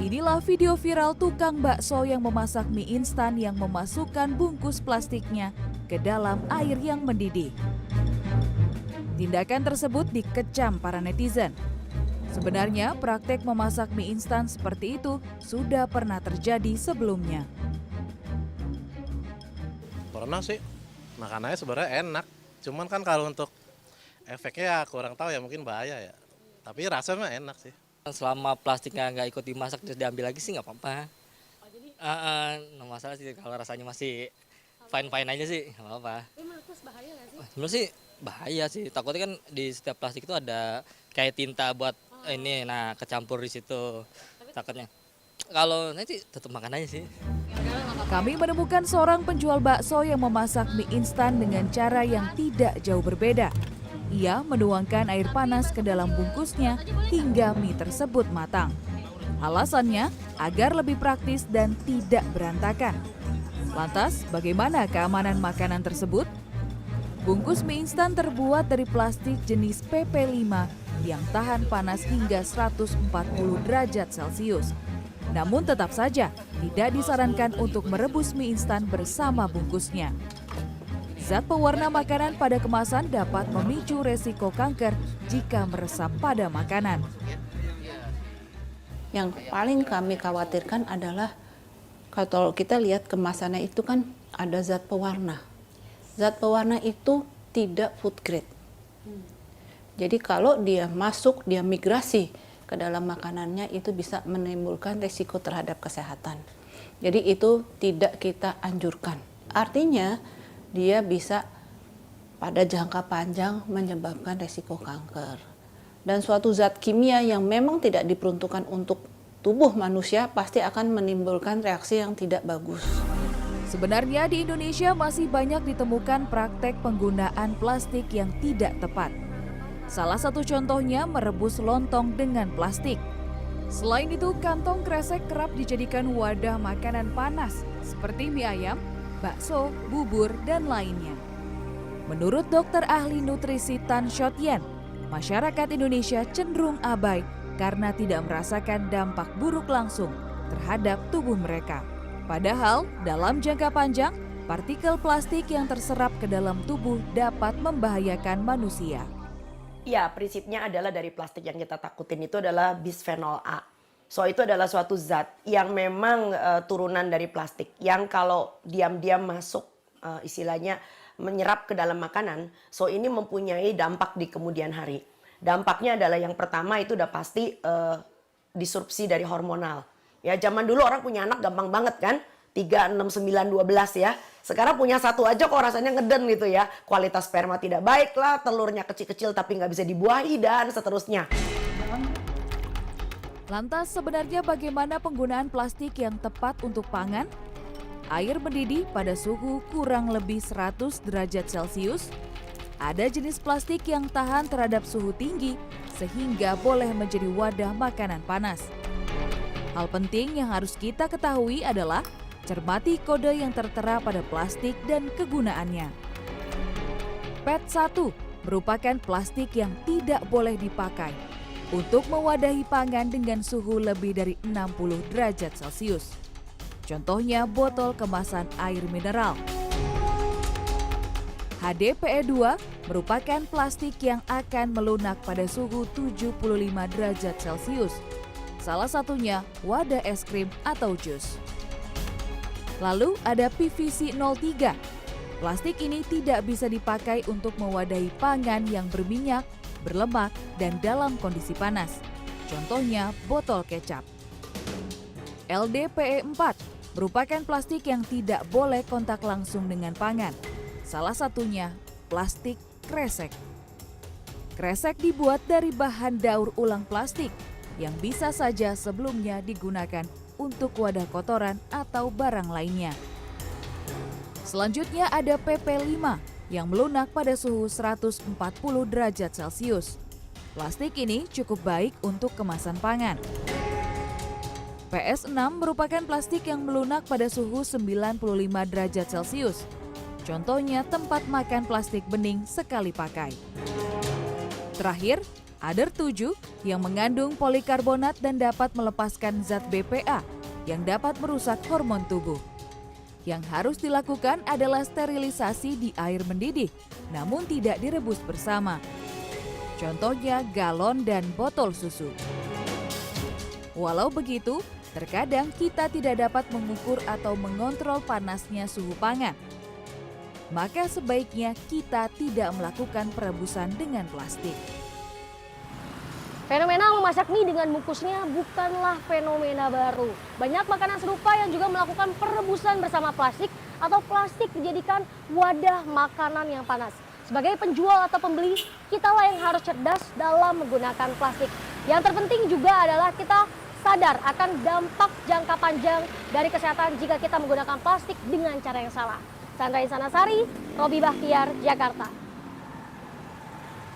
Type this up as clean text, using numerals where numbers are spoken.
Inilah video viral tukang bakso yang memasak mie instan yang memasukkan bungkus plastiknya ke dalam air yang mendidih. Tindakan tersebut dikecam para netizen. Sebenarnya praktek memasak mie instan seperti itu sudah pernah terjadi sebelumnya. Pernah sih, makanannya sebenarnya enak. Cuman kan kalau untuk efeknya ya kurang tahu ya, mungkin bahaya ya. Tapi rasanya enak sih. Selama plastiknya nggak ikut dimasak terus diambil lagi sih nggak apa-apa. Oh, jadi? No masalah sih kalau rasanya masih fine-fine aja sih, nggak apa-apa. Emang terus bahaya nggak sih? Sebenarnya sih bahaya sih. Takutnya kan di setiap plastik itu ada kayak tinta buat ini, nah kecampur di situ. Takutnya. Kalau nanti tetap makan aja sih. Kami menemukan seorang penjual bakso yang memasak mie instan dengan cara yang tidak jauh berbeda. Ia menuangkan air panas ke dalam bungkusnya hingga mie tersebut matang. Alasannya agar lebih praktis dan tidak berantakan. Lantas, bagaimana keamanan makanan tersebut? Bungkus mie instan terbuat dari plastik jenis PP5 yang tahan panas hingga 140 derajat Celcius. Namun tetap saja tidak disarankan untuk merebus mie instan bersama bungkusnya. Zat pewarna makanan pada kemasan dapat memicu resiko kanker jika meresap pada makanan. Yang paling kami khawatirkan adalah kalau kita lihat kemasannya itu kan ada zat pewarna. Zat pewarna itu tidak food grade. Jadi kalau dia masuk, dia migrasi ke dalam makanannya itu bisa menimbulkan resiko terhadap kesehatan. Jadi itu tidak kita anjurkan. Artinya dia bisa pada jangka panjang menyebabkan resiko kanker. Dan suatu zat kimia yang memang tidak diperuntukkan untuk tubuh manusia pasti akan menimbulkan reaksi yang tidak bagus. Sebenarnya di Indonesia masih banyak ditemukan praktek penggunaan plastik yang tidak tepat. Salah satu contohnya merebus lontong dengan plastik. Selain itu, kantong kresek kerap dijadikan wadah makanan panas seperti mie ayam, bakso, bubur, dan lainnya. Menurut dokter ahli nutrisi Tan Shotyen, masyarakat Indonesia cenderung abai karena tidak merasakan dampak buruk langsung terhadap tubuh mereka. Padahal dalam jangka panjang, partikel plastik yang terserap ke dalam tubuh dapat membahayakan manusia. Ya, prinsipnya adalah dari plastik yang kita takutin itu adalah bisphenol A. So itu adalah suatu zat yang memang turunan dari plastik yang kalau diam-diam masuk istilahnya menyerap ke dalam makanan, so ini mempunyai dampak di kemudian hari. Dampaknya adalah yang pertama itu udah pasti disrupsi dari hormonal. Ya zaman dulu orang punya anak gampang banget kan, 3, 6, 9, 12 ya. Sekarang punya satu aja kok rasanya ngeden gitu ya. Kualitas sperma tidak baik lah, telurnya kecil-kecil tapi nggak bisa dibuahi dan seterusnya. Lantas sebenarnya bagaimana penggunaan plastik yang tepat untuk pangan? Air mendidih pada suhu kurang lebih 100 derajat Celcius. Ada jenis plastik yang tahan terhadap suhu tinggi sehingga boleh menjadi wadah makanan panas. Hal penting yang harus kita ketahui adalah cermati kode yang tertera pada plastik dan kegunaannya. PET 1 merupakan plastik yang tidak boleh dipakai untuk mewadahi pangan dengan suhu lebih dari 60 derajat Celcius. Contohnya botol kemasan air mineral. HDPE 2 merupakan plastik yang akan melunak pada suhu 75 derajat Celcius. Salah satunya wadah es krim atau jus. Lalu ada PVC 03. Plastik ini tidak bisa dipakai untuk mewadahi pangan yang berminyak, berlemak, dan dalam kondisi panas. Contohnya botol kecap. LDPE 4 merupakan plastik yang tidak boleh kontak langsung dengan pangan. Salah satunya plastik kresek. Kresek dibuat dari bahan daur ulang plastik yang bisa saja sebelumnya digunakan untuk wadah kotoran atau barang lainnya. Selanjutnya ada PP5 yang melunak pada suhu 140 derajat Celcius. Plastik ini cukup baik untuk kemasan pangan. PS6 merupakan plastik yang melunak pada suhu 95 derajat Celcius. Contohnya tempat makan plastik bening sekali pakai. Terakhir, Other 7 yang mengandung polikarbonat dan dapat melepaskan zat BPA yang dapat merusak hormon tubuh. Yang harus dilakukan adalah sterilisasi di air mendidih, namun tidak direbus bersama. Contohnya galon dan botol susu. Walau begitu, terkadang kita tidak dapat mengukur atau mengontrol panasnya suhu pangan. Maka sebaiknya kita tidak melakukan perebusan dengan plastik. Fenomena memasak mie dengan bungkusnya bukanlah fenomena baru. Banyak makanan serupa yang juga melakukan perebusan bersama plastik atau plastik dijadikan wadah makanan yang panas. Sebagai penjual atau pembeli, kitalah yang harus cerdas dalam menggunakan plastik. Yang terpenting juga adalah kita sadar akan dampak jangka panjang dari kesehatan jika kita menggunakan plastik dengan cara yang salah. Sandra Insanasari, Robi Bahtiar, Jakarta.